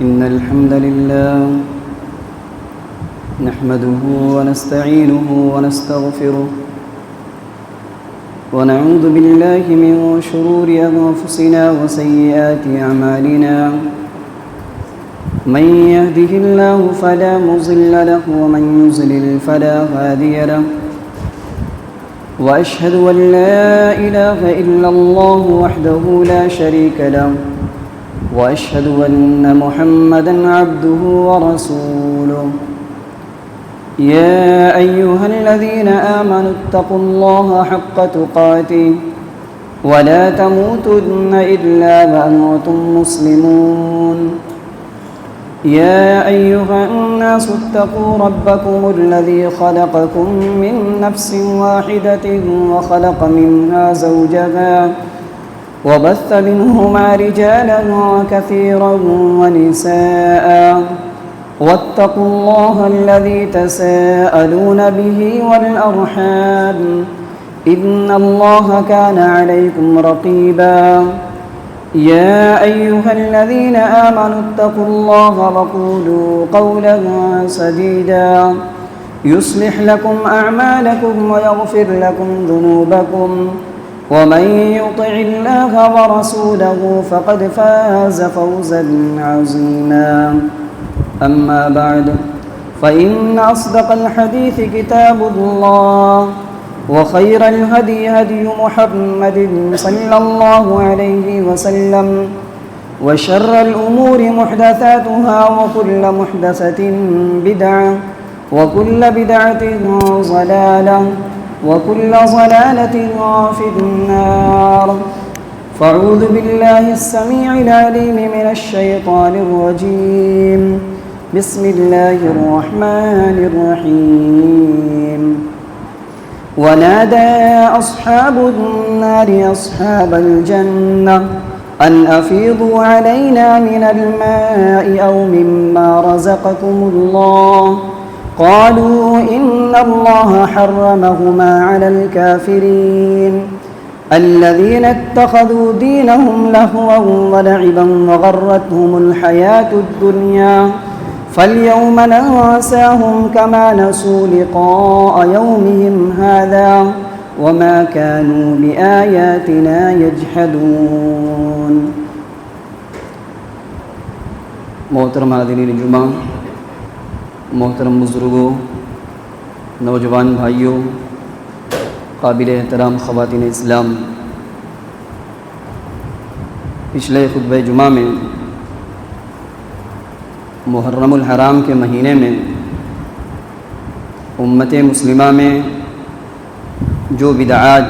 إن الحمد لله نحمده ونستعينه ونستغفره ونعوذ بالله من شرور أنفسنا وسيئات أعمالنا من يهده الله فلا مضل له ومن يضلل فلا هادي له وأشهد أن لا إله إلا الله وحده لا شريك له وأشهد أن محمدًا عبده ورسوله يا أيها الذين آمنوا اتقوا الله حق تقاته ولا تموتن إلا وأنتم مسلمون يا أيها الناس اتقوا ربكم الذي خلقكم من نفس واحدة وخلق منها زوجها وبث منهما رجالا كثيرا ونساء واتقوا الله الذي تساءلون به والأرحام إن الله كان عليكم رقيبا يا أيها الذين آمنوا اتقوا الله وقولوا قولا سديدا يصلح لكم أعمالكم ويغفر لكم ذنوبكم ومن يطع الله ورسوله فقد فاز فوزا عظيما أما بعد فإن أصدق الحديث كتاب الله وخير الهدي هدي محمد صلى الله عليه وسلم وشر الأمور محدثاتها وكل محدثة بدعة وكل بدعة ضلالة وكل ضلالة في النار فأعوذ بالله السميع العليم من الشيطان الرجيم بسم الله الرحمن الرحيم ونادى أصحاب النار أصحاب الجنة أن أفيضوا علينا من الماء أو مما رزقكم الله قالوا إن الله حرمهما على الكافرين الذين اتخذوا دينهم لهوا ولعبا وغرتهم الحياة الدنيا فاليوم ننساهم كما نسوا لقاء يومهم هذا وما كانوا بآياتنا يجحدون. محترم حاضرین جمعہ، محترم بزرگوں، نوجوان بھائیوں، قابل احترام خواتین اسلام، پچھلے خطبہ جمعہ میں محرم الحرام کے مہینے میں امت مسلمہ میں جو بدعات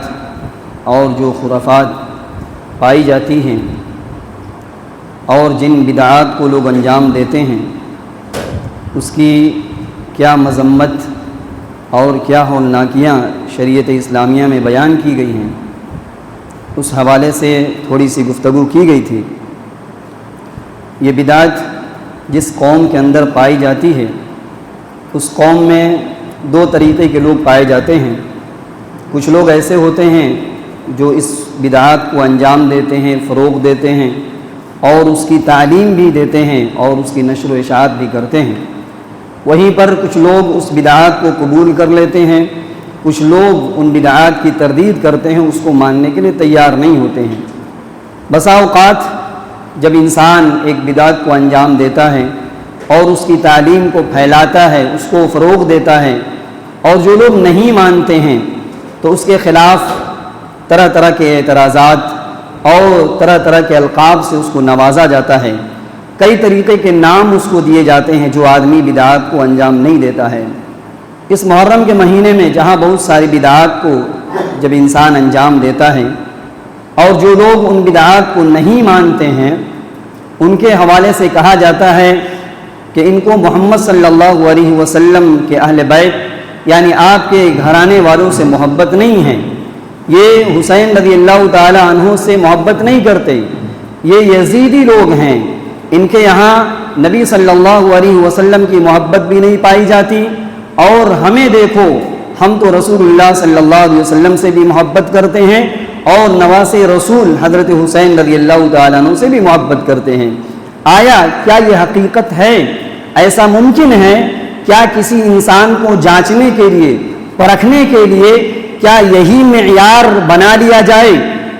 اور جو خرافات پائی جاتی ہیں اور جن بدعات کو لوگ انجام دیتے ہیں اس کی کیا مذمت اور کیا ہولناکیاں شریعت اسلامیہ میں بیان کی گئی ہیں، اس حوالے سے تھوڑی سی گفتگو کی گئی تھی. یہ بدعت جس قوم کے اندر پائی جاتی ہے اس قوم میں دو طریقے کے لوگ پائے جاتے ہیں. کچھ لوگ ایسے ہوتے ہیں جو اس بدعات کو انجام دیتے ہیں، فروغ دیتے ہیں اور اس کی تعلیم بھی دیتے ہیں اور اس کی نشر و اشاعت بھی کرتے ہیں. وہیں پر کچھ لوگ اس بدعات کو قبول کر لیتے ہیں، کچھ لوگ ان بدعات کی تردید کرتے ہیں، اس کو ماننے کے لیے تیار نہیں ہوتے ہیں. بسا اوقات جب انسان ایک بدعت کو انجام دیتا ہے اور اس کی تعلیم کو پھیلاتا ہے، اس کو فروغ دیتا ہے، اور جو لوگ نہیں مانتے ہیں تو اس کے خلاف طرح طرح کے اعتراضات اور طرح طرح کے القاب سے اس کو نوازا جاتا ہے. کئی طریقے کے نام اس کو دیے جاتے ہیں جو آدمی بدعات کو انجام نہیں دیتا ہے. اس محرم کے مہینے میں جہاں بہت ساری بدعات کو جب انسان انجام دیتا ہے اور جو لوگ ان بدعات کو نہیں مانتے ہیں ان کے حوالے سے کہا جاتا ہے کہ ان کو محمد صلی اللہ علیہ وسلم کے اہل بیت یعنی آپ کے گھرانے والوں سے محبت نہیں ہے، یہ حسین رضی اللہ تعالی عنہ سے محبت نہیں کرتے، یہ یزیدی لوگ ہیں، ان کے یہاں نبی صلی اللہ علیہ وسلم کی محبت بھی نہیں پائی جاتی، اور ہمیں دیکھو ہم تو رسول اللہ صلی اللہ علیہ وسلم سے بھی محبت کرتے ہیں اور نواسے رسول حضرت حسین رضی اللہ تعالیٰ عنہ سے بھی محبت کرتے ہیں. آیا کیا یہ حقیقت ہے؟ ایسا ممکن ہے کیا کسی انسان کو جانچنے کے لیے، پرکھنے کے لیے کیا یہی معیار بنا لیا جائے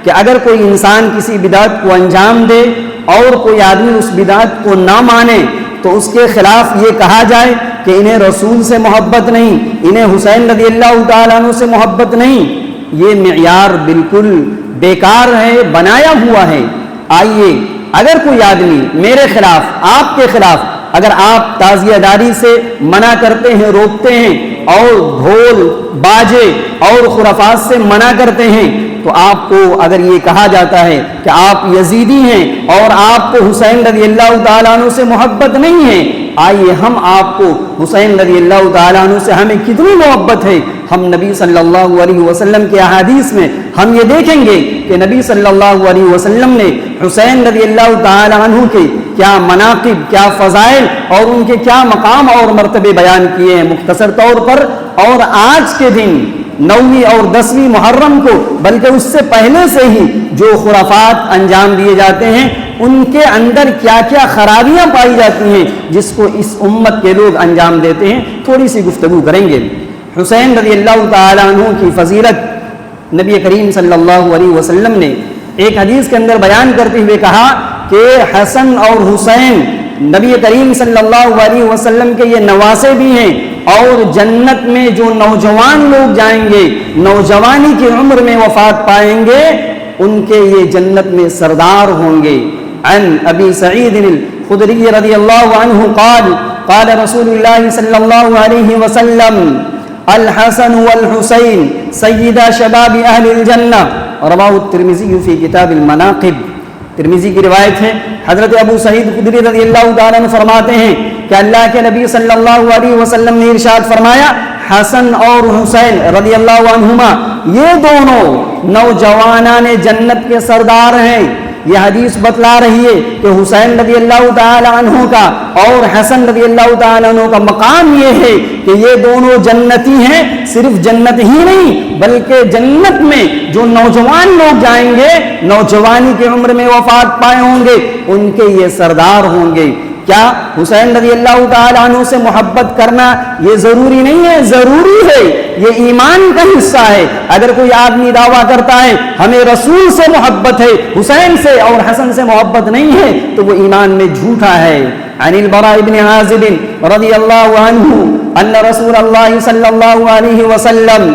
کہ اگر کوئی انسان کسی بدعت کو انجام دے اور کوئی آدمی اس بدعت کو نہ مانے تو اس کے خلاف یہ کہا جائے کہ انہیں رسول سے محبت نہیں، انہیں حسین رضی اللہ تعالیٰ عنہ سے محبت نہیں؟ یہ معیار بالکل بیکار ہے، بنایا ہوا ہے۔ آئیے اگر کوئی آدمی میرے خلاف، آپ کے خلاف، اگر آپ تعزیہ داری سے منع کرتے ہیں، روکتے ہیں، اور ڈھول باجے اور خرافات سے منع کرتے ہیں، تو آپ کو اگر یہ کہا جاتا ہے کہ آپ یزیدی ہیں اور آپ کو حسین رضی اللہ تعالیٰ عنہ سے محبت نہیں ہے، آئیے ہم آپ کو حسین رضی اللہ تعالیٰ عنہ سے ہمیں کتنی محبت ہے، ہم نبی صلی اللہ علیہ وسلم کے احادیث میں ہم یہ دیکھیں گے کہ نبی صلی اللہ علیہ وسلم نے حسین رضی اللہ تعالیٰ عنہ کے کیا مناقب، کیا فضائل اور ان کے کیا مقام اور مرتبے بیان کیے ہیں مختصر طور پر۔ اور آج کے دن 9ویں اور 10ویں محرم کو، بلکہ اس سے پہلے سے ہی جو خرافات انجام دیے جاتے ہیں ان کے اندر کیا کیا خرابیاں پائی جاتی ہیں جس کو اس امت کے لوگ انجام دیتے ہیں، تھوڑی سی گفتگو کریں گے۔ حسین رضی اللہ تعالیٰ عنہ کی فضیلت نبی کریم صلی اللہ علیہ وسلم نے ایک حدیث کے اندر بیان کرتے ہوئے کہا کہ حسن اور حسین نبی کریم صلی اللہ علیہ وسلم کے یہ نواسے بھی ہیں، اور جنت میں جو نوجوان لوگ جائیں گے، نوجوانی کی عمر میں وفات پائیں گے، ان کے یہ جنت میں سردار ہوں گے۔ عن ابی سعید الخدری رضی اللہ عنہ قال قال رسول اللہ صلی اللہ علیہ وسلم الحسن والحسین سیدہ شباب اہل الجنہ، رواہ الترمذی فی کتاب المناقب۔ ترمذی کی روایت ہے، حضرت ابو سعید خدری رضی اللہ تعالیٰ عنہ فرماتے ہیں کہ اللہ کے نبی صلی اللہ علیہ وسلم نے ارشاد فرمایا، حسن اور حسین رضی اللہ عنہما یہ دونوں نوجوانان جنت کے سردار ہیں۔ یہ حدیث بتلا رہی ہے کہ حسین رضی اللہ تعالی عنہ کا اور حسن رضی اللہ تعالی عنہ کا مقام یہ ہے کہ یہ دونوں جنتی ہیں۔ صرف جنت ہی نہیں بلکہ جنت میں جو نوجوان لوگ جائیں گے، نوجوانی کی عمر میں وفات پائے ہوں گے، ان کے یہ سردار ہوں گے۔ کیا حسین رضی اللہ تعالی عنہ سے محبت کرنا یہ ضروری نہیں ہے؟ ضروری ہے، یہ ایمان کا حصہ ہے۔ اگر کوئی آدمی دعویٰ کرتا ہے ہمیں رسول سے محبت ہے، حسین سے اور حسن سے محبت نہیں ہے، تو وہ ایمان میں جھوٹا ہے۔ عن البراء بن عازب رضی اللہ عنہ ان رسول اللہ صلی اللہ علیہ وسلم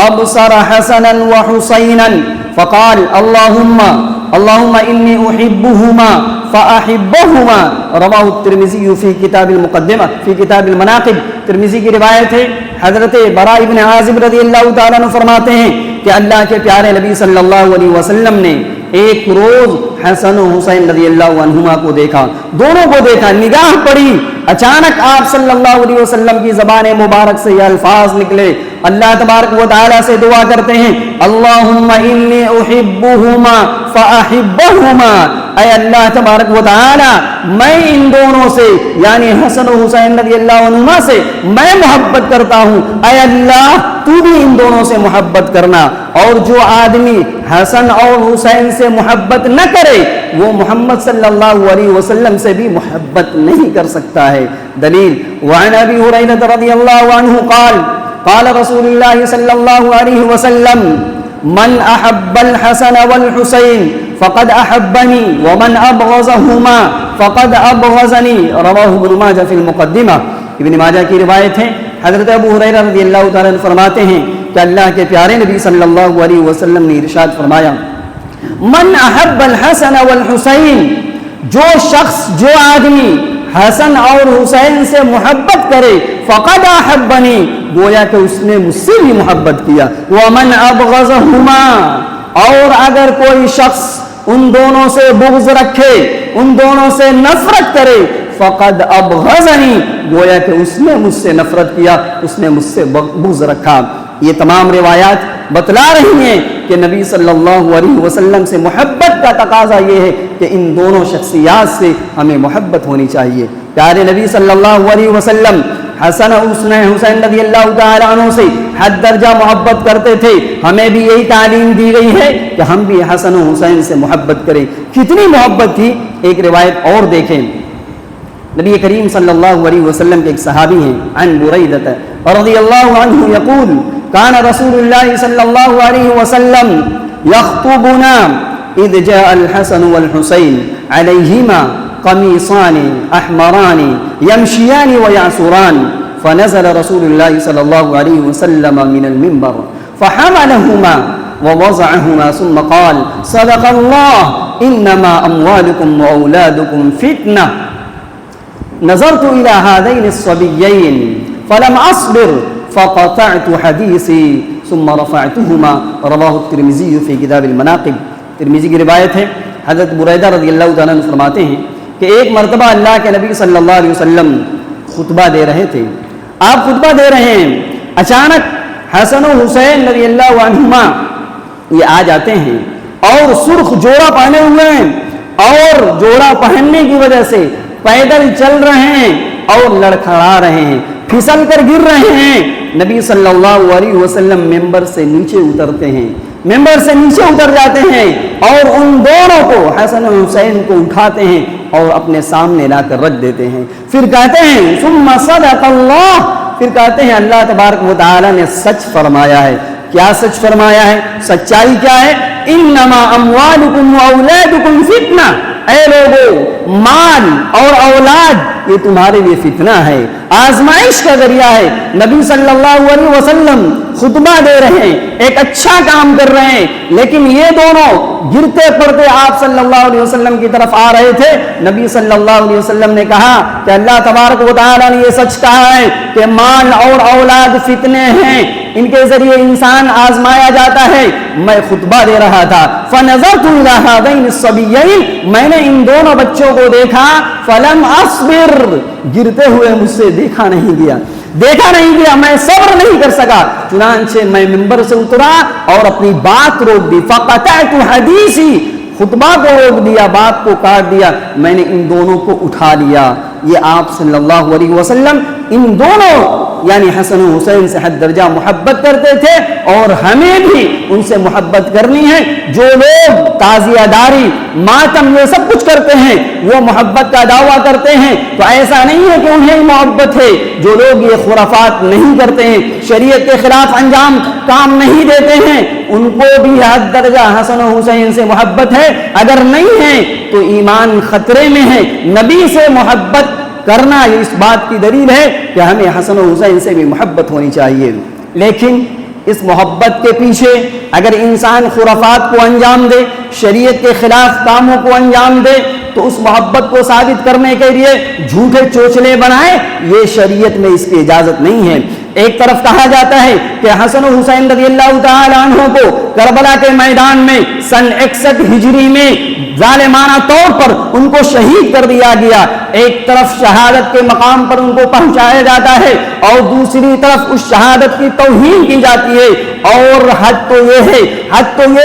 ابصر حسنا وحسینا فقال اللهم انی احبہما فاحبہما، رواہ الترمذی فی کتاب المقدمہ فی کتاب المناقب۔ ترمذی کی روایت ہے، حضرت براء بن عازب رضی اللہ تعالیٰ عنہ فرماتے ہیں کہ اللہ کے پیارے نبی صلی اللہ علیہ وسلم نے ایک روز حسن و حسین رضی اللہ عنہما کو دیکھا، دونوں کو دیکھا، نگاہ پڑی، اچانک آپ صلی اللہ علیہ وسلم کی زبان مبارک سے یہ الفاظ نکلے، اللہ تبارک و تعالیٰ سے دعا کرتے ہیں اللہم انی احبہما فاحبہما، اے اللہ تبارک و تعالیٰ میں ان دونوں سے یعنی حسن و حسین رضی اللہ عنہما سے میں محبت کرتا ہوں، اے اللہ تو بھی ان دونوں سے محبت کرنا۔ اور جو آدمی حسن اور حسین سے محبت نہ کرے وہ محمد صلی اللہ علیہ وسلم سے بھی محبت نہیں کر سکتا ہے۔ دلیل وعن ابی ہریرہ رضی اللہ عنہ قال قال رسول اللہ صلی اللہ علیہ وسلم من احب الحسن والحسین فقد احبنی ومن ابغضہما فقد ابغضنی، رواہ ابن ماجہ فی المقدمہ۔ ابن ماجہ کی روایت ہے، حضرت ابو ہریرہ رضی اللہ تعالیٰ عنہ فرماتے ہیں کہ اللہ کے پیارے نبی صلی اللہ علیہ وسلم نے ارشاد فرمایا من احب الحسن والحسین، جو شخص جو آدمی حسن اور حسین سے محبت کرے فقد احبنی، گویا کہ اس نے مجھ سے بھی محبت کیا، ومن ابغضہما، اور اگر کوئی شخص ان دونوں سے بغض رکھے، ان دونوں سے نفرت کرے فقد ابغضنی، گویا کہ اس نے مجھ سے نفرت کیا، اس نے مجھ سے بغض رکھا۔ یہ تمام روایات بتلا رہی ہیں کہ نبی صلی اللہ علیہ وسلم سے محبت کا تقاضا یہ ہے کہ ان دونوں شخصیات سے ہمیں محبت ہونی چاہیے۔ پیارے نبی صلی اللہ علیہ وسلم حسن حسین رضی اللہ تعالیٰ عنہ سے حد درجہ محبت کرتے تھے. ہمیں بھی یہی تعلیم دی گئی ہے کہ ہم بھی حسن و حسین سے محبت کریں. کتنی محبت تھی. ایک روایت اور دیکھیں. نبی کریم صلی اللہ علیہ وسلم کے ایک صحابی ہیں عن بریدہ رضی اللہ عنہ یقول کان رسول اللہ صلی اللہ علیہ وسلم یخطبنا اذ جاء الحسن والحسین علیہما قمیصان احمران یمشیان ویعصران فنزل رسول اللہ صلی اللہ علیہ وسلم من المنبر فحملهما ووضعهما ثم قال صدق اللہ انما اموالکم واولادکم فتنہ نظرت الى هذین الصبیین فلم اصبر فقطعت حدیثی ثم رفعتهما رواہ الترمذی فی کتاب المناقب. ترمذی کی روایت ہے. حضرت بریدہ رضی اللہ تعالیٰ عنہ فرماتے ہیں کہ ایک مرتبہ اللہ کے نبی صلی اللہ علیہ وسلم خطبہ دے رہے تھے. آپ خطبہ دے رہے ہیں, اچانک حسن و حسین رضی اللہ عنہما یہ آ جاتے ہیں اور سرخ جوڑا پہنے ہوئے ہیں اور جوڑا پہننے کی وجہ سے پیدل چل رہے ہیں اور لڑکھڑا رہے ہیں, پھسل کر گر رہے ہیں. نبی صلی اللہ علیہ وسلم ممبر سے نیچے اترتے ہیں, ممبر سے نیچے اتر جاتے ہیں اور ان دونوں کو حسن و حسین کو اٹھاتے ہیں اور اپنے سامنے لا کر رکھ دیتے ہیں. پھر کہتے ہیں ثم صدق اللہ, پھر کہتے ہیں اللہ تبارک و تعالی نے سچ فرمایا ہے. کیا سچ فرمایا ہے؟ سچائی کیا ہے؟ انما اموالکم واولادکم فتنہ, اے لوگو مال اور اولاد یہ تمہارے لیے فتنہ ہے, آزمائش کا ذریعہ ہے. نبی صلی اللہ علیہ وسلم خطبہ دے رہے ہیں, ایک اچھا کام کر رہے ہیں, لیکن یہ دونوں گرتے پڑتے آپ صلی اللہ علیہ وسلم کی طرف آ رہے تھے. نبی صلی اللہ علیہ وسلم نے کہا کہ اللہ تبارک و تعالیٰ نے یہ سچ کہا ہے کہ مال اور اولاد فتنے ہیں, ان کے ذریعے انسان آزمایا جاتا ہے. میں خطبہ دے رہا تھا فنظرت الى هذین الصبیین, میں نے ان دونوں بچوں کو دیکھا, فلم اصبر, گرتے ہوئے مجھ سے دیکھا نہیں گیا, میں صبر نہیں کر سکا. چنانچہ میں منبر سے اترا اور اپنی بات روک دی. فقطعت حدیثی, خطبہ کو روک دیا, بات کو کاٹ دیا, میں نے ان دونوں کو اٹھا لیا. یہ آپ صلی اللہ علیہ وسلم ان دونوں یعنی حسن و حسین سے حد درجہ محبت کرتے تھے اور ہمیں بھی ان سے محبت کرنی ہے. جو لوگ تعزیہ داری, ماتم یہ سب کچھ کرتے ہیں, وہ محبت کا دعویٰ کرتے ہیں, تو ایسا نہیں ہے کہ انہیں محبت ہے. جو لوگ یہ خرافات نہیں کرتے ہیں, شریعت کے خلاف انجام کام نہیں دیتے ہیں, ان کو بھی حد درجہ حسن و حسین سے محبت ہے. اگر نہیں ہے تو ایمان خطرے میں ہے. نبی سے محبت کرنا یہ اس بات کی دلیل ہے کہ ہمیں حسن و حسین سے بھی محبت ہونی چاہیے. لیکن اس محبت کے پیچھے اگر انسان خرافات کو انجام دے, شریعت کے خلاف کاموں کو انجام دے, تو اس محبت کو ثابت کرنے کے لیے جھوٹے چوچلے بنائے, یہ شریعت میں اس کی اجازت نہیں ہے. ایک طرف کہا جاتا ہے کہ حسن و حسین رضی اللہ تعالی عنہ کو کربلا کے میدان میں سن 61 ہجری میں ظالمانہ طور پر ان کو شہید کر دیا گیا. ایک طرف شہادت کے مقام پر ان کو پہنچایا جاتا ہے اور دوسری طرف اس شہادت کی توہین کی جاتی ہے. اور حد تو یہ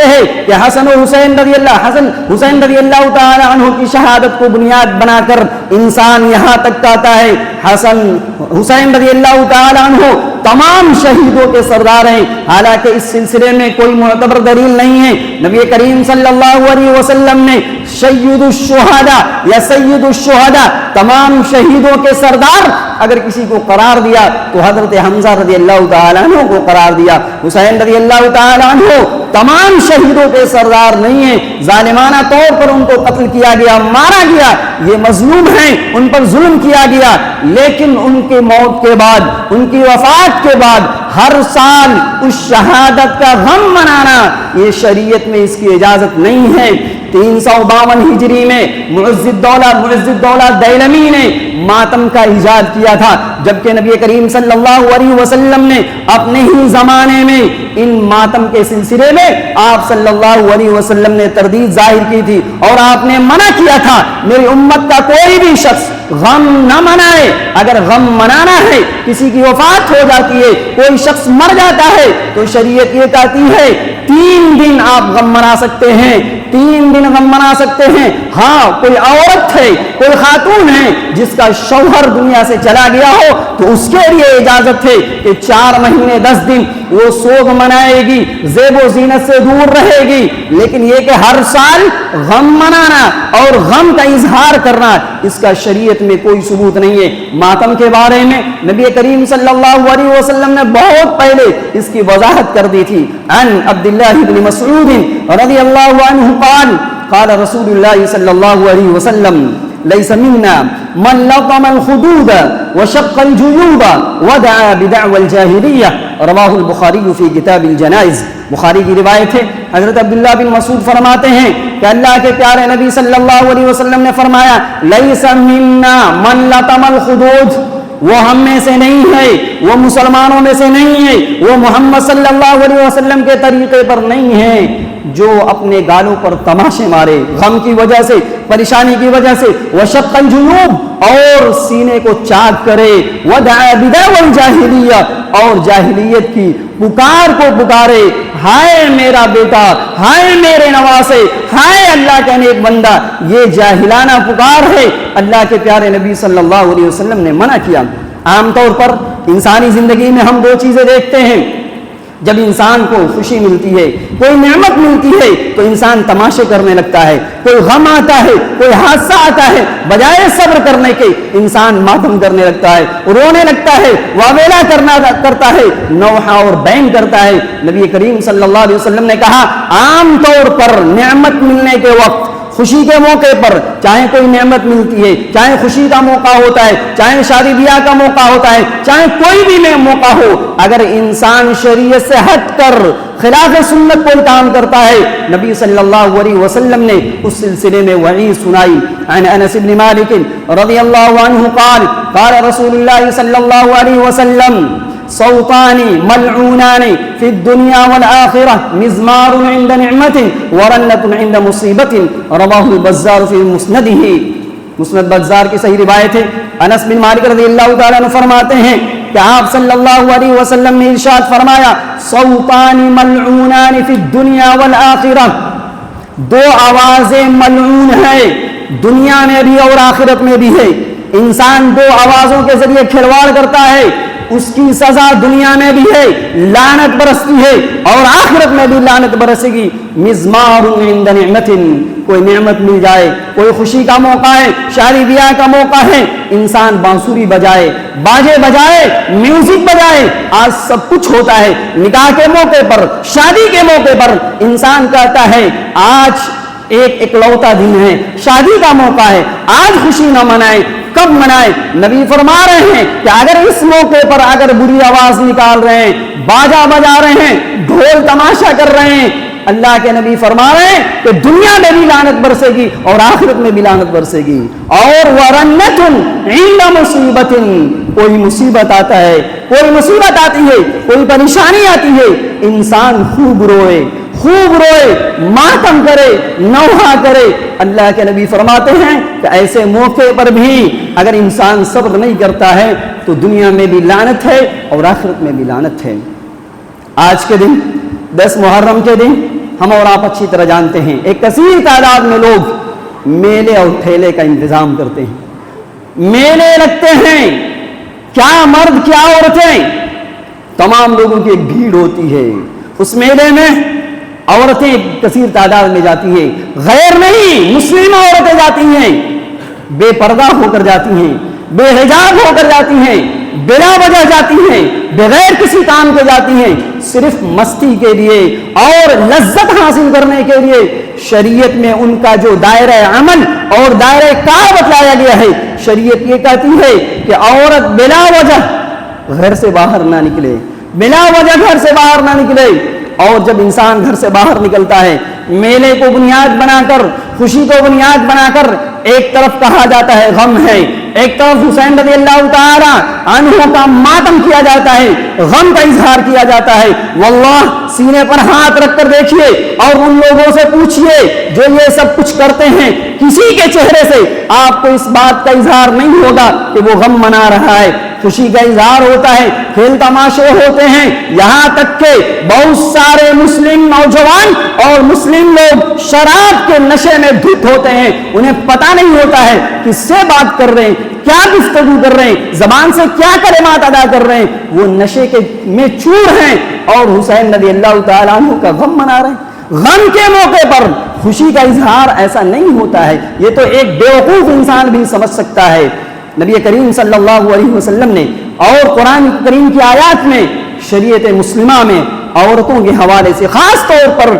ہے کہ حسن حسین رضی اللہ تعالی عنہ کی شہادت کو بنیاد بنا کر انسان یہاں تک کہتا ہے حسن حسین رضی اللہ تعالی عنہ تمام شہیدوں کے سردار ہیں. حالانکہ اس سلسلے میں کوئی معتبر دلیل نہیں ہے. نبی کریم صلی اللہ علیہ وسلم نے سید الشہداء یا سید الشہداء تمام شہیدوں کے سردار اگر کسی کو قرار دیا تو حضرت حمزہ رضی اللہ تعالیٰ عنہ کو قرار دیا. حسین رضی اللہ تعالیٰ عنہ تمام شہیدوں کے سردار نہیں ہیں, ظالمانہ طور پر ان کو قتل کیا گیا, مارا گیا, یہ مظلوم ہیں, ان پر ظلم کیا گیا. لیکن ان کی موت کے بعد, ان کی وفات کے بعد ہر سال اس شہادت کا غم منانا یہ شریعت میں اس کی اجازت نہیں ہے. 352 ہجری میں معز الدولہ دیلمی نے ماتم کا ایجاد کیا تھا, جبکہ نبی کریم صلی اللہ علیہ وسلم نے اپنے ہی زمانے میں ان ماتم کے سلسلے میں آپ صلی اللہ علیہ وسلم نے تردید ظاہر کی تھی اور آپ نے منع کیا تھا میری امت کا کوئی بھی شخص غم نہ منائے. اگر غم منانا ہے, کسی کی وفات ہو جاتی ہے, کوئی شخص مر جاتا ہے, تو شریعت یہ کہتی ہے 3 دن آپ غم منا سکتے ہیں. 3 دن غم منا سکتے ہیں۔ ہاں کوئی عورت ہے، کوئی خاتون ہے جس کا شوہر دنیا سے چلا گیا ہو تو اس کے لیے اجازت ہے کہ 4 مہینے 10 دن وہ سوگ منائے گی، زیب و زینت سے دور رہے گی، لیکن یہ کہ ہر سال غم منانا اور غم کا اظہار کرنا اس کا شریعت میں کوئی ثبوت نہیں ہے۔ ماتم کے بارے میں نبی کریم صلی اللہ علیہ وسلم نے بہت پہلے اس کی وضاحت کر دی تھی۔ عن عبداللہ بن مسعود رضی اللہ عنہ قال قال رسول اللہ صلی اللہ علیہ وسلم ليس منا من لطم الخدود وشق الجيوب ودعا بدعوى الجاهلية رواه البخاری في کتاب الجنائز۔ بخاری کی روایت ہے، حضرت عبداللہ بن مسعود فرماتے ہیں کہ اللہ کے پیارے نبی صلی اللہ علیہ وسلم نے فرمایا ليس منا من لطم الخدود، وہ ہم میں سے نہیں ہے، وہ مسلمانوں میں سے نہیں ہے، وہ محمد صلی اللہ علیہ وسلم کے طریقے پر نہیں ہے جو اپنے گالوں پر تماشے مارے غم کی وجہ سے، پریشانی کی وجہ سے، وشق الجیوب اور سینے کو چاک کرے، ودعا بدعوى الجاہلیہ اور جاہلیت کی پکار کو پکارے، ہائے میرا بیٹا، ہائے میرے نواسے، ہائے اللہ کا نیک بندہ، یہ جاہلانہ پکار ہے۔ اللہ کے پیارے نبی صلی اللہ علیہ وسلم نے منع کیا۔ عام طور پر انسانی زندگی میں ہم 2 چیزیں دیکھتے ہیں، جب انسان کو خوشی ملتی ہے، کوئی نعمت ملتی ہے تو انسان تماشے کرنے لگتا ہے، کوئی غم آتا ہے، کوئی حادثہ آتا ہے، بجائے صبر کرنے کے انسان ماتم کرنے لگتا ہے، رونے لگتا ہے، واویلا کرتا ہے، نوحہ اور بین کرتا ہے۔ نبی کریم صلی اللہ علیہ وسلم نے کہا عام طور پر نعمت ملنے کے وقت، خوشی کے موقع پر، چاہے کوئی نعمت ملتی ہے، چاہے خوشی کا موقع ہوتا ہے، چاہے شادی بیاہ کا موقع ہوتا ہے، چاہے کوئی بھی موقع ہو، اگر انسان شریعت سے ہٹ کر خلاف سنت کوئی کام کرتا ہے، نبی صلی اللہ علیہ وسلم نے اس سلسلے میں وعید سنائی۔ عن انس بن مالک رضی اللہ عنہ قال قال رسول اللہ صلی اللہ علیہ وسلم صوتان ملعونان في الدنيا والآخرة مزمار عند نعمة ورنة عند مصيبة رواه البزار في مسنده۔ مسند بزار کی صحیح روایت ہے۔ انس بن مالک رضی اللہ تعالیٰ عنہ فرماتے ہیں کہ آپ صلی اللہ علیہ وسلم نے ارشاد فرمایا صوتان ملعونان في الدنيا والآخرة، 2 آوازیں ملعون ہیں دنیا میں بھی اور آخرت میں بھی ہے۔ انسان 2 آوازوں کے ذریعے کھلواڑ کرتا ہے، اس کی سزا دنیا میں بھی ہے، لعنت برستی ہے، اور آخرت میں بھی لعنت برسے گی۔ مزمار عند نعمت، کوئی نعمت مل جائے، کوئی خوشی کا موقع ہے، شادی بیاہ کا موقع ہے، انسان بانسری بجائے، باجے بجائے، میوزک بجائے، آج سب کچھ ہوتا ہے۔ نکاح کے موقع پر، شادی کے موقع پر انسان کہتا ہے آج ایک اکلوتا دن ہے، شادی کا موقع ہے، آج خوشی نہ منائے، کب منائے؟ نبی فرما رہے ہیں کہ اگر اس موقع پر اگر بری آواز نکال رہے ہیں، باجا بجا رہے ہیں، ڈھول تماشا کر رہے ہیں، اللہ کے نبی فرما رہے ہیں کہ دنیا میں بھی لعنت برسے گی اور آخرت میں بھی لعنت برسے گی۔ اور ورنۃ عند مصیبۃ، کوئی مصیبت آتا ہے، کوئی مصیبت آتی ہے، کوئی پریشانی آتی ہے، انسان خوب روئے، خوب روئے، ماتم کرے، نوحہ کرے۔ اللہ کے نبی فرماتے ہیں کہ ایسے موقع پر بھی اگر انسان صبر نہیں کرتا ہے تو دنیا میں بھی لعنت ہے اور آخرت میں بھی لعنت ہے۔ آج کے دن 10 محرم کے دن ہم اور آپ اچھی طرح جانتے ہیں ایک کثیر تعداد میں لوگ میلے اور ٹھیلے کا انتظام کرتے ہیں، میلے لگتے ہیں، کیا مرد کیا عورتیں، تمام لوگوں کی ایک بھیڑ ہوتی ہے۔ اس میلے میں عورتیں کثیر تعداد میں جاتی ہیں، غیر نہیں مسلم عورتیں جاتی ہیں، بے پردہ ہو کر جاتی ہیں، بے حجاب ہو کر جاتی ہیں، بلا وجہ جاتی ہیں، بغیر کسی کام کے جاتی ہیں، صرف مستی کے لیے اور لذت حاصل کرنے کے لیے۔ شریعت میں ان کا جو دائرہ عمل اور دائرہ کار بتلایا گیا ہے، شریعت یہ کہتی ہے کہ عورت بلا وجہ گھر سے باہر نہ نکلے، بلا وجہ گھر سے باہر نہ نکلے۔ اور جب انسان گھر سے باہر نکلتا ہے، میلے کو بنیاد بنا کر، خوشی کو بنیاد بنا کر، ایک طرف کہا جاتا ہے غم ہے، ایک طرف حسین رضی اللہ تعالی عنہ کا ماتم کیا جاتا ہے، غم کا اظہار کیا جاتا ہے۔ واللہ سینے پر ہاتھ رکھ کر دیکھیے اور ان لوگوں سے پوچھئے جو یہ سب کچھ کرتے ہیں، کسی کے چہرے سے آپ کو اس بات کا اظہار نہیں ہوگا کہ وہ غم منا رہا ہے، خوشی کا اظہار ہوتا ہے، کھیل تماشے ہوتے ہیں، یہاں تک کہ بہت سارے مسلم نوجوان اور مسلم لوگ شراب کے نشے میں دھت ہوتے ہیں، انہیں پتہ نہیں ہوتا ہے کس سے بات کر رہے ہیں، کیا گفتگو کر رہے ہیں، زبان سے کیا کلمات ادا کر رہے ہیں، وہ نشے کے میں چور ہیں اور حسین رضی اللہ تعالیٰ عنہ کا غم منا رہے ہیں۔ غم کے موقع پر خوشی کا اظہار ایسا نہیں ہوتا ہے، یہ تو ایک بیوقوف انسان بھی سمجھ سکتا ہے۔ نبی کریم صلی اللہ علیہ وسلم نے اور قرآن کریم کی آیات میں شریعت مسلمہ میں عورتوں کے حوالے سے خاص طور پر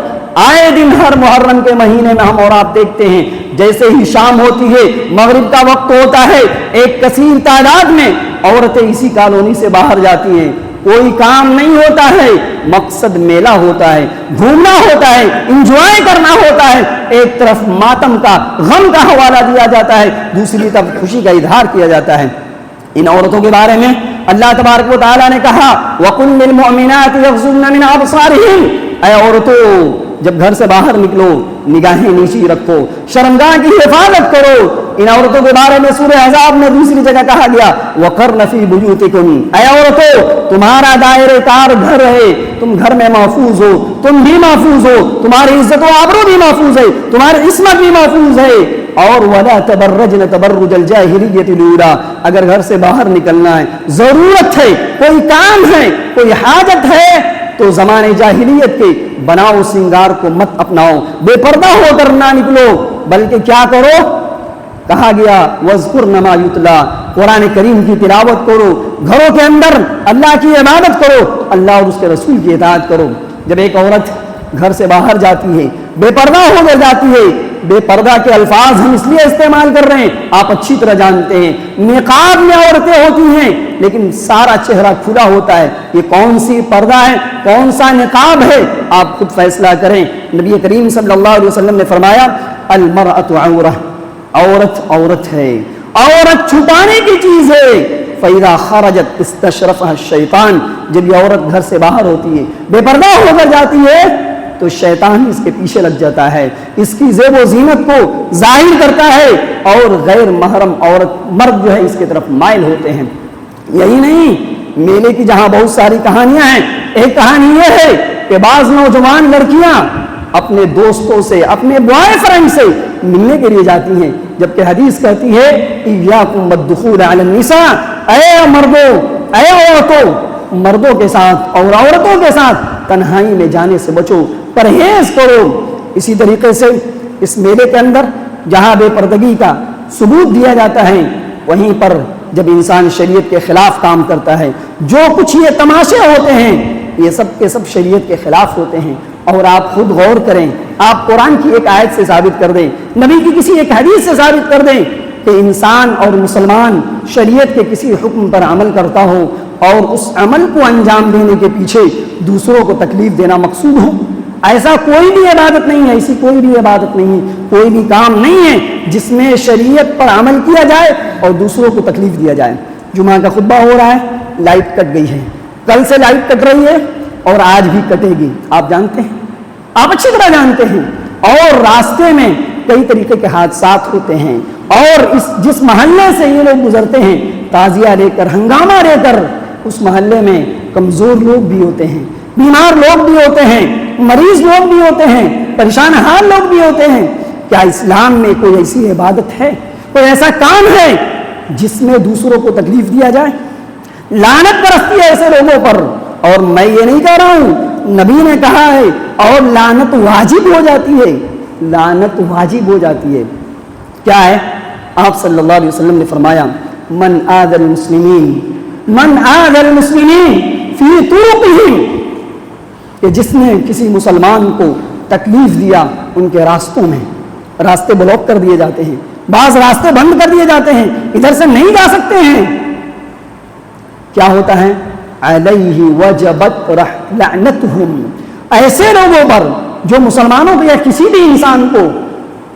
آئے دن ہر محرم کے مہینے میں ہم اور آپ دیکھتے ہیں، جیسے ہی شام ہوتی ہے، مغرب کا وقت ہوتا ہے، ایک کثیر تعداد میں عورتیں اسی کالونی سے باہر جاتی ہیں، کوئی کام نہیں ہوتا ہے، مقصد میلہ ہوتا ہے، گھومنا ہوتا ہے، انجوائے کرنا ہوتا ہے، ایک طرف ماتم کا غم کا حوالہ دیا جاتا ہے، دوسری طرف خوشی کا اظہار کیا جاتا ہے۔ ان عورتوں کے بارے میں اللہ تبارک و تعالیٰ نے کہا وَقُلْ لِلْمُؤْمِنَاتِ يَغْضُضْنَ مِنْ أَبْصَارِهِنَّ، اے عورتوں جب گھر سے باہر نکلو نگاہیں نیچی رکھو، شرمگاہ کی حفاظت کرو۔ ان عورتوں کے بارے میں سورہ احزاب میں دوسری جگہ کہا گیا وَقَرْنَ فِي بُيُوتِكُنَّ، اے عورتوں تمہارا دائرہ کار گھر ہے، تم گھر میں محفوظ ہو، تم بھی محفوظ ہو، تمہاری عزت و آبرو بھی محفوظ ہے، تمہاری عصمت بھی محفوظ ہے۔ اور وَلَا تَبَرَّجْنَ تَبَرُّجَ الْجَاهِلِيَّةِ الْأُولَىٰ، اگر گھر سے باہر نکلنا ہے، ضرورت ہے، کوئی کام ہے، کوئی حاجت ہے، تو زمانے جاہلیت کے بناؤ سنگار کو مت اپناؤ، بے پردہ ہو کر نہ نکلو، بلکہ کیا کرو؟ کہا گیا وَاذْكُرْنَ مَا يُتْلَىٰ، قرآن کریم کی تلاوت کرو، گھروں کے اندر اللہ کی عبادت کرو، اللہ اور اس کے رسول کی اطاعت کرو۔ جب ایک عورت گھر سے باہر جاتی ہے، بے پردہ ہو کر جاتی ہے، بے پردہ کے الفاظ ہم اس لیے استعمال کر رہے ہیں، آپ اچھی طرح جانتے ہیں، نقاب میں عورتیں ہوتی ہیں لیکن سارا چہرہ کھلا ہوتا ہے، یہ کون سی پردہ ہے، کون سا نقاب ہے، آپ خود فیصلہ کریں۔ نبی کریم صلی اللہ علیہ وسلم نے فرمایا المرأة عورہ، عورت عورت ہے، عورت چھپانے کی چیز ہے۔ فَإِذَا خَرَجَتْ اسْتَشْرَفَهَا الشَّيْطَانُ، جب یہ عورت گھر سے باہر ہوتی ہے، بے پردہ ہو کر جاتی ہے، تو شیطان اس کے پیچھے لگ جاتا ہے، اس کی زیب و زینت کو ظاہر کرتا ہے، اور غیر محرم عورت مرد جو ہے اس کی طرف مائل ہوتے ہیں۔ یہی نہیں، میلے کی جہاں بہت ساری کہانیاں ہیں، ایک کہانی یہ ہے کہ بعض نوجوان لڑکیاں اپنے دوستوں سے، اپنے بوائے فرینڈ سے ملنے کے لیے جاتی ہیں، جبکہ حدیث کہتی ہے ایاکم والدخول علی النساء، اے مردوں، اے عورتوں، مردوں کے ساتھ اور عورتوں کے ساتھ تنہائی میں جانے سے بچو، پرہیز کرو۔ اسی طریقے سے اس میلے کے اندر جہاں بے پردگی کا ثبوت دیا جاتا ہے، وہیں پر جب انسان شریعت کے خلاف کام کرتا ہے، جو کچھ یہ تماشے ہوتے ہیں یہ سب کے سب شریعت کے خلاف ہوتے ہیں۔ اور آپ خود غور کریں، آپ قرآن کی ایک آیت سے ثابت کر دیں، نبی کی کسی ایک حدیث سے ثابت کر دیں کہ انسان اور مسلمان شریعت کے کسی حکم پر عمل کرتا ہو اور اس عمل کو انجام دینے کے پیچھے دوسروں کو تکلیف دینا مقصود ہو۔ ایسا کوئی بھی عبادت نہیں ہے، ایسی کوئی بھی عبادت نہیں ہے، کوئی بھی کام نہیں ہے جس میں شریعت پر عمل کیا جائے اور دوسروں کو تکلیف دیا جائے۔ جمعہ کا خطبہ ہو رہا ہے، لائٹ کٹ گئی ہے، کل سے لائٹ کٹ رہی ہے اور آج بھی کٹے گی، آپ جانتے ہیں، آپ اچھی طرح جانتے ہیں، اور راستے میں کئی طریقے کے حادثات ہوتے ہیں، اور جس محلے سے یہ لوگ گزرتے ہیں تعزیہ لے کر، ہنگامہ لے کر، اس محلے میں کمزور لوگ بھی ہوتے ہیں، بیمار لوگ بھی ہوتے ہیں، مریض لوگ بھی ہوتے ہیں، پریشان حال لوگ بھی ہوتے ہیں۔ کیا اسلام میں کوئی ایسی عبادت ہے، کوئی ایسا کام ہے جس میں دوسروں کو تکلیف دیا جائے؟ لعنت برستی ہے ایسے لوگوں پر، اور میں یہ نہیں کہہ رہا ہوں، نبی نے کہا ہے، اور لعنت واجب ہو جاتی ہے، لعنت واجب ہو جاتی ہے۔ کیا ہے؟ آپ صلی اللہ علیہ وسلم نے فرمایا من آذى المسلمین فی طرقہم، کہ جس نے کسی مسلمان کو تکلیف دیا ان کے راستوں میں، راستے بلاک کر دیے جاتے ہیں، بعض راستے بند کر دیے جاتے ہیں، ادھر سے نہیں جا سکتے ہیں، کیا ہوتا ہے؟ علیہ وجبت لعنتہم، ایسے لوگوں پر جو مسلمانوں کو یا کسی بھی انسان کو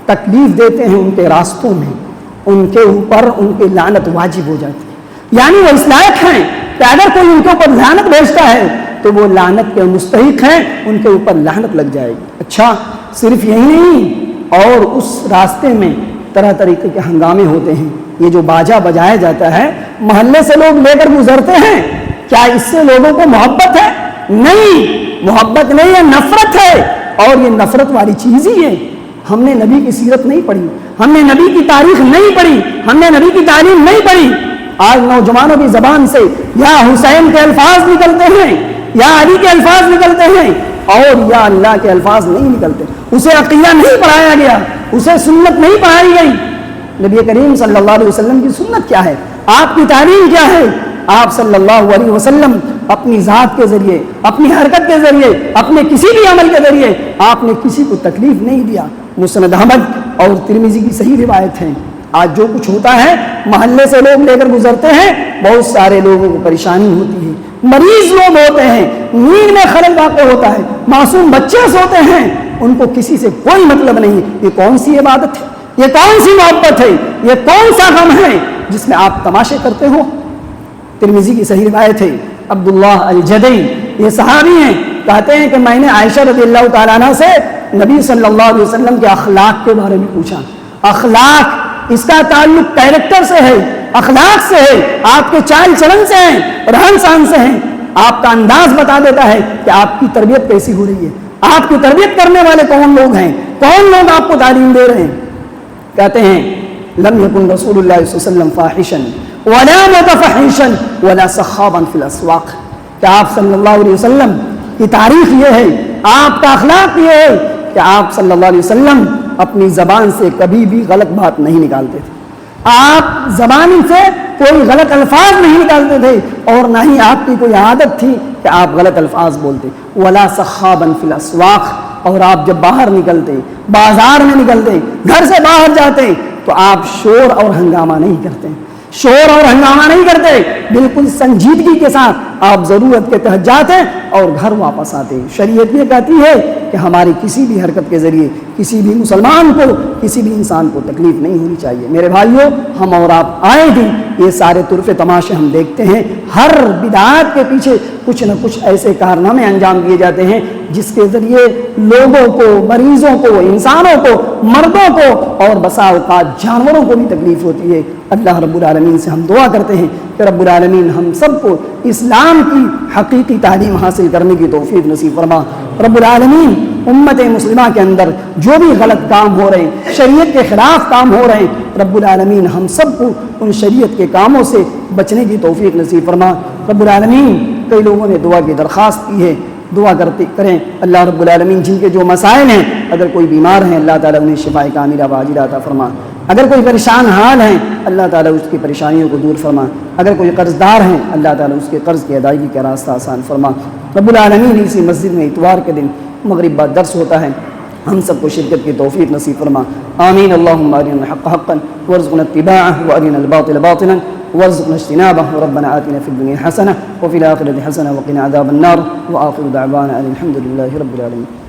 تکلیف دیتے ہیں ان کے راستوں میں، ان کے اوپر ان کی لعنت واجب ہو جاتی ہے۔ یعنی وہ اس لائق ہیں کہ اگر کوئی ان کے اوپر لعنت بھیجتا ہے تو وہ لعنت کے مستحق ہیں، ان کے اوپر لعنت لگ جائے گی۔ اچھا، صرف یہی نہیں، اور اس راستے میں طرح طریقے کے ہنگامے ہوتے ہیں، یہ جو باجا بجایا جاتا ہے محلے سے لوگ لے کر گزرتے ہیں، کیا اس سے لوگوں کو محبت ہے؟ نہیں، محبت نہیں ہے، نفرت ہے، اور یہ نفرت والی چیز ہی ہے۔ ہم نے نبی کی سیرت نہیں پڑھی، ہم نے نبی کی تاریخ نہیں پڑھی، ہم نے نبی کی تعلیم نہیں پڑھی۔ آج نوجوانوں کی زبان سے یا حسین کے الفاظ نکلتے ہیں، یا علی کے الفاظ نکلتے ہیں، اور یا اللہ کے الفاظ نہیں نکلتے۔ اسے عقیدہ نہیں پڑھایا گیا، اسے سنت نہیں پڑھائی گئی۔ نبی کریم صلی اللہ علیہ وسلم کی سنت کیا ہے؟ آپ کی تعلیم کیا ہے؟ آپ صلی اللہ علیہ وسلم اپنی ذات کے ذریعے، اپنی حرکت کے ذریعے، اپنے کسی بھی عمل کے ذریعے آپ نے کسی کو تکلیف نہیں دیا۔ مسند احمد اور ترمذی کی صحیح روایت ہے۔ آج جو کچھ ہوتا ہے، محلے سے لوگ لے کر گزرتے ہیں، بہت سارے لوگوں کو پریشانی ہوتی ہے، مریض لوگ ہوتے ہیں، نیند میں خلل واقع ہوتا ہے، معصوم بچے سوتے ہیں، ان کو کسی سے کوئی مطلب نہیں۔ یہ کون سی عبادت ہے؟ یہ کون سی محبت ہے؟ یہ کون سا غم ہے جس میں آپ تماشے کرتے ہو؟ ترمذی کی صحیح روایت ہے، عبداللہ الجدی یہ صحابی ہیں، کہتے ہیں کہ میں نے عائشہ رضی اللہ تعالیٰ عنہ سے نبی صلی اللہ علیہ وسلم کے اخلاق کے بارے میں پوچھا۔ اخلاق، اس کا تعلق کیریکٹر سے ہے، اخلاق سے ہے، آپ کے چال چلن سے ہے، رہن سہن سے ہے۔ آپ کا انداز بتا دیتا ہے کہ آپ کی تربیت کیسی ہو رہی ہے، آپ کی تربیت کرنے والے کون لوگ ہیں، کون لوگ آپ کو تعلیم دے رہے ہیں۔ کہتے ہیں لم یکن رسول اللہ صلی اللہ علیہ وسلم فاحشا ولا متفحشا ولا صخابا فی الاسواق، کہ آپ صلی اللہ علیہ وسلم کی تاریخ یہ ہے، آپ کا اخلاق یہ ہے کہ آپ صلی اللہ علیہ وسلم اپنی زبان سے کبھی بھی غلط بات نہیں نکالتے تھے، آپ زبان سے کوئی غلط الفاظ نہیں نکالتے تھے، اور نہ ہی آپ کی کوئی عادت تھی کہ آپ غلط الفاظ بولتے۔ ولا صخابا فی الاسواق، اور آپ جب باہر نکلتے، بازار میں نکلتے، گھر سے باہر جاتے، تو آپ شور اور ہنگامہ نہیں کرتے، شور اور ہنگامہ نہیں کرتے، بالکل سنجیدگی کے ساتھ آپ ضرورت کے تحت جاتے اور گھر واپس آتے۔ شریعت یہ کہتی ہے کہ ہماری کسی بھی حرکت کے ذریعے کسی بھی مسلمان کو، کسی بھی انسان کو تکلیف نہیں ہونی چاہیے۔ میرے بھائیوں، ہم اور آپ آئے دن یہ سارے طرفے تماشے ہم دیکھتے ہیں، ہر بدعات کے پیچھے کچھ نہ کچھ ایسے کارنامے انجام دیے جاتے ہیں جس کے ذریعے لوگوں کو، مریضوں کو، انسانوں کو، مردوں کو اور بسا اوقات جانوروں کو بھی تکلیف ہوتی ہے۔ اللہ رب العالمین سے ہم دعا کرتے ہیں کہ رب العالمین ہم سب کو اسلام کی حقیقی تعلیم حاصل کرنے کی توفیق نصیب فرما۔ رب العالمین امت مسلمہ کے اندر جو بھی غلط کام ہو رہے ہیں، شریعت کے خلاف کام ہو رہے ہیں، رب العالمین ہم سب کو ان شریعت کے کاموں سے بچنے کی توفیق نصیب فرما۔ رب العالمین، کئی لوگوں نے دعا کی درخواست کی ہے، دعا کریں اللہ رب العالمین جن کے جو مسائل ہیں، اگر کوئی بیمار ہیں اللہ تعالیٰ انہیں شفاء کاملہ عاجلہ عطا فرما، اگر کوئی پریشان حال ہیں اللہ تعالیٰ اس کی پریشانیوں کو دور فرما، اگر کوئی قرض دار ہیں اللہ تعالیٰ اس کے قرض کی ادائیگی کا راستہ آسان فرما۔ رب العالمین اسی مسجد میں اتوار کے دن مغرب بعد درس ہوتا ہے، ہم سب کو شرکت کی توفیق نصیب فرما۔ آمین۔ اللہم ارنا الحق حقا وارزقنا اتباعه وارنا الباطل باطلا وارزقنا اجتنابه ربنا آتنا في الدنيا حسنة وفي الآخرة حسنة وقنا عذاب النار وآخر دعوانا أن الحمد لله رب العالمين۔